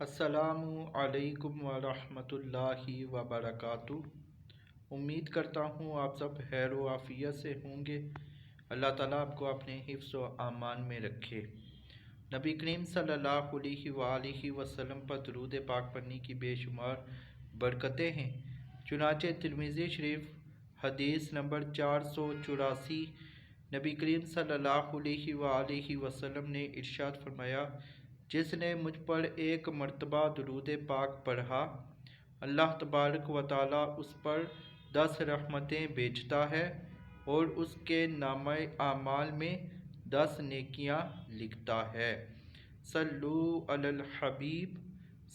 السلام علیکم ورحمۃ اللہ وبرکاتہ۔ امید کرتا ہوں آپ سب خیر و عافیت سے ہوں گے۔ اللہ تعالیٰ آپ کو اپنے حفظ و امان میں رکھے۔ نبی کریم صلی اللہ علیہ وآلہ وسلم پر درود پاک پڑھنے کی بے شمار برکتیں ہیں۔ چنانچہ ترمذی شریف حدیث نمبر 484، نبی کریم صلی اللہ علیہ وآلہ وسلم نے ارشاد فرمایا، جس نے مجھ پر ایک مرتبہ درود پاک پڑھا، اللہ تبارک و تعالیٰ اس پر 10 رحمتیں بھیجتا ہے اور اس کے نامہ اعمال میں 10 نیکیاں لکھتا ہے۔ صلو علی الحبیب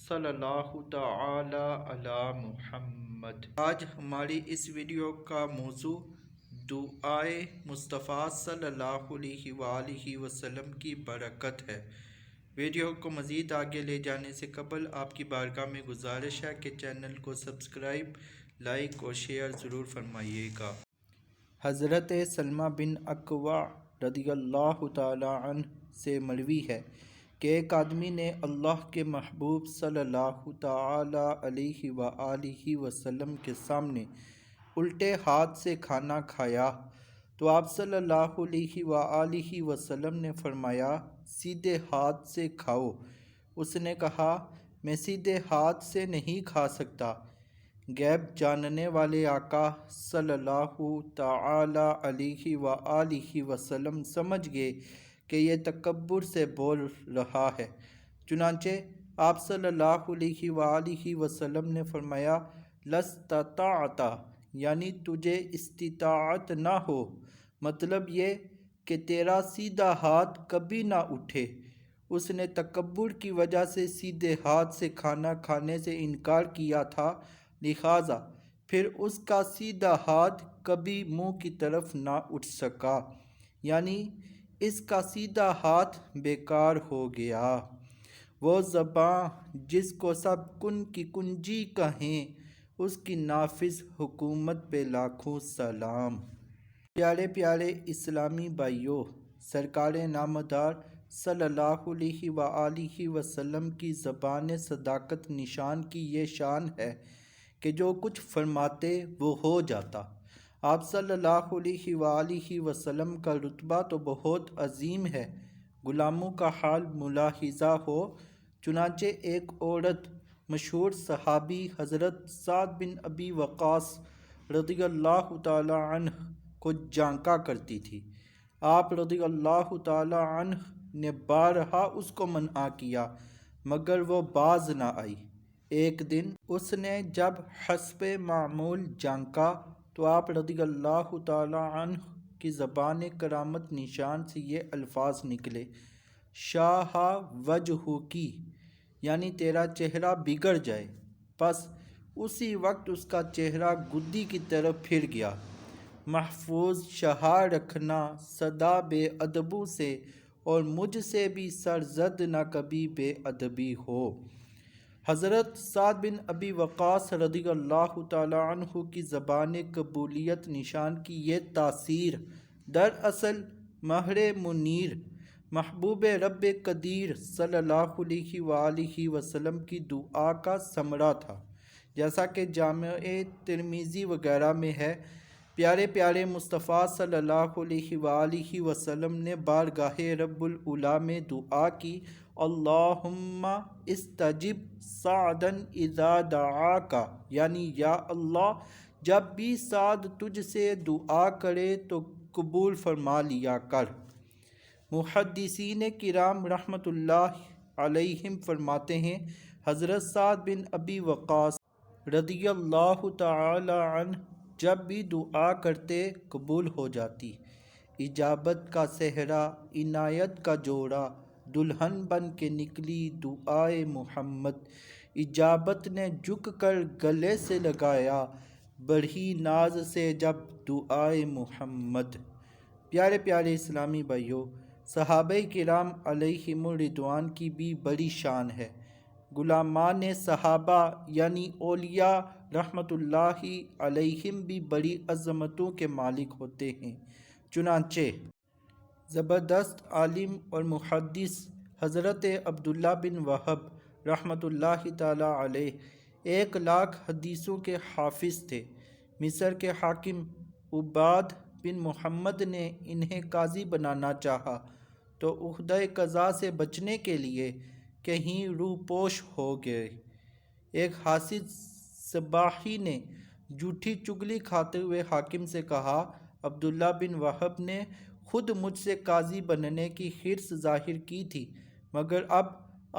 صلی اللہ تعالی علی محمد۔ آج ہماری اس ویڈیو کا موضوع دعائے مصطفیٰ صلی اللہ علیہ وآلہ وسلم کی برکت ہے۔ ویڈیو کو مزید آگے لے جانے سے قبل آپ کی بارگاہ میں گزارش ہے کہ چینل کو سبسکرائب، لائک اور شیئر ضرور فرمائیے گا۔ حضرت سلمہ بن اکوع رضی اللہ تعالی عنہ سے مروی ہے کہ ایک آدمی نے اللہ کے محبوب صلی اللہ تعالی علیہ وآلہ وسلم کے سامنے الٹے ہاتھ سے کھانا کھایا تو آپ صلی اللہ علیہ وآلہ وسلم نے فرمایا، سیدھے ہاتھ سے کھاؤ۔ اس نے کہا، میں سیدھے ہاتھ سے نہیں کھا سکتا۔ غیب جاننے والے آقا صلی اللہ تعالی علیہ وآلہ وسلم سمجھ گئے کہ یہ تکبر سے بول رہا ہے۔ چنانچہ آپ صلی اللہ علیہ وآلہ وسلم نے فرمایا، لستطعت، یعنی تجھے استطاعت نہ ہو، مطلب یہ کہ تیرا سیدھا ہاتھ کبھی نہ اٹھے۔ اس نے تکبر کی وجہ سے سیدھے ہاتھ سے کھانا کھانے سے انکار کیا تھا، لہٰذا پھر اس کا سیدھا ہاتھ کبھی منہ کی طرف نہ اٹھ سکا، یعنی اس کا سیدھا ہاتھ بیکار ہو گیا۔ وہ زباں جس کو سب کن کی کنجی کہیں، اس کی نافذ حکومت پہ لاکھوں سلام۔ پیارے پیارے اسلامی بھائیوں، سرکار نامدار صلی اللہ علیہ وآلہ وسلم کی زبان صداقت نشان کی یہ شان ہے کہ جو کچھ فرماتے وہ ہو جاتا۔ آپ صلی اللہ علیہ وآلہ وسلم کا رتبہ تو بہت عظیم ہے، غلاموں کا حال ملاحظہ ہو۔ چنانچہ ایک عورت مشہور صحابی حضرت سعد بن ابی وقاص رضی اللہ تعالی عنہ کو جانکا کرتی تھی۔ آپ رضی اللہ تعالی عنہ نے بارہا اس کو منع کیا مگر وہ باز نہ آئی۔ ایک دن اس نے جب حسب معمول جانکا تو آپ رضی اللہ تعالی عنہ کی زبان کرامت نشان سے یہ الفاظ نکلے، شاہ وجہکی، یعنی تیرا چہرہ بگڑ جائے۔ پس اسی وقت اس کا چہرہ گدی کی طرف پھر گیا۔ محفوظ شہا رکھنا سدا بے ادبوں سے، اور مجھ سے بھی سرزد نہ کبھی بے ادبی ہو۔ حضرت سعد بن ابی وقاص رضی اللہ تعالی عنہ کی زبان قبولیت نشان کی یہ تاثیر دراصل مہر منیر محبوب رب قدیر صلی اللہ علیہ وآلہ وسلم کی دعا کا ثمرہ تھا، جیسا کہ جامع ترمذی وغیرہ میں ہے۔ پیارے پیارے مصطفیٰ صلی اللہ علیہ وآلہ وسلم نے بارگاہ رب العلا میں دعا کی، اللہم استجب سعدا اذا دعاک، یعنی یا اللہ جب بھی سعد تجھ سے دعا کرے تو قبول فرما لیا کر۔ محدثین کرام رحمۃ اللہ علیہم فرماتے ہیں، حضرت سعد بن ابی وقاص رضی اللہ تعالی عنہ جب بھی دعا کرتے قبول ہو جاتی۔ اجابت کا صحرا، عنایت کا جوڑا، دلہن بن کے نکلی دعائے محمد، اجابت نے جھک کر گلے سے لگایا، بڑھی ناز سے جب دعائے محمد۔ پیارے پیارے اسلامی بھائیوں، صحابہ کرام علیہم الرضوان کی بھی بڑی شان ہے۔ غلامان صحابہ یعنی اولیاء رحمۃ اللہ علیہم بھی بڑی عظمتوں کے مالک ہوتے ہیں۔ چنانچہ زبردست عالم اور محدث حضرت عبداللہ بن وہب رحمۃ اللہ تعالی علیہ 1,00,000 حدیثوں کے حافظ تھے۔ مصر کے حاکم عباد بن محمد نے انہیں قاضی بنانا چاہا تو عہدہ قضا سے بچنے کے لیے کہیں روپوش ہو گئے۔ ایک حاسد صباحی نے جھوٹی چگلی کھاتے ہوئے حاکم سے کہا، عبداللہ بن وہب نے خود مجھ سے قاضی بننے کی حرص ظاہر کی تھی، مگر اب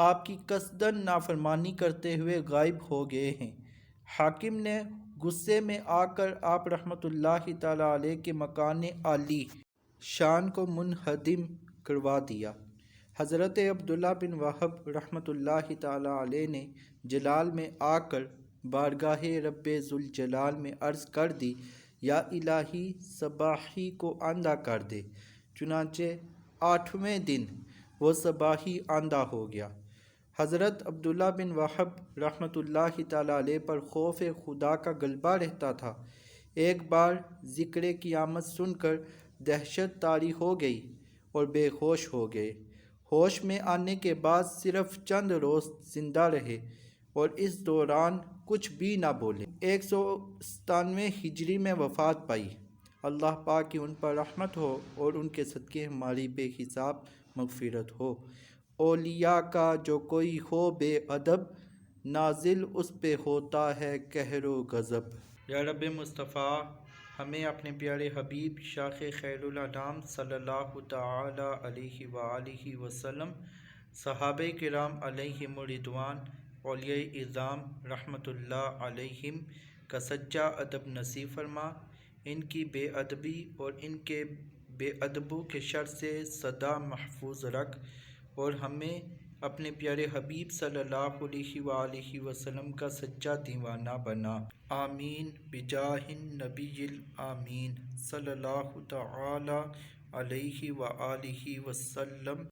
آپ کی قصداً نافرمانی کرتے ہوئے غائب ہو گئے ہیں۔ حاکم نے غصے میں آ کر آپ رحمۃ اللہ تعالی علیہ کے مکان عالی شان کو منہدم کروا دیا۔ حضرت عبداللہ بن وہب رحمۃ اللہ تعالی علیہ نے جلال میں آ کر بارگاہ رب ذوالجلال میں عرض کر دی، یا الہی صباحی کو اندھا کر دے۔ چنانچہ 8ویں دن وہ صباحی اندھا ہو گیا۔ حضرت عبداللہ بن وہب رحمۃ اللہ تعالی علیہ پر خوف خدا کا غلبہ رہتا تھا۔ ایک بار ذکر قیامت سن کر دہشت طاری ہو گئی اور بے ہوش ہو گئے۔ ہوش میں آنے کے بعد صرف چند روز زندہ رہے اور اس دوران کچھ بھی نہ بولے۔ 197 ہجری میں وفات پائی۔ اللہ پاک کی ان پر رحمت ہو اور ان کے صدقے ہماری بے حساب مغفرت ہو۔ اولیاء کا جو کوئی ہو بے ادب، نازل اس پہ ہوتا ہے قہر و غضب۔ یا رب مصطفیٰ، ہمیں اپنے پیارے حبیب شاخ خیر الانام صلی اللہ تعالی علیہ وآلہ وسلم، صحابہ کرام علیہم الرضوان، اولیاء اعظام رحمۃ اللہ علیہم کا سچا ادب نصیب فرما، ان کی بے ادبی اور ان کے بے ادبوں کے شر سے سدا محفوظ رکھ، اور ہمیں اپنے پیارے حبیب صلی اللہ علیہ وآلہ وسلم کا سچا دیوانہ بنا۔ آمین بجاہ النبی الامین صلی اللہ تعالی علیہ وآلہ وسلم۔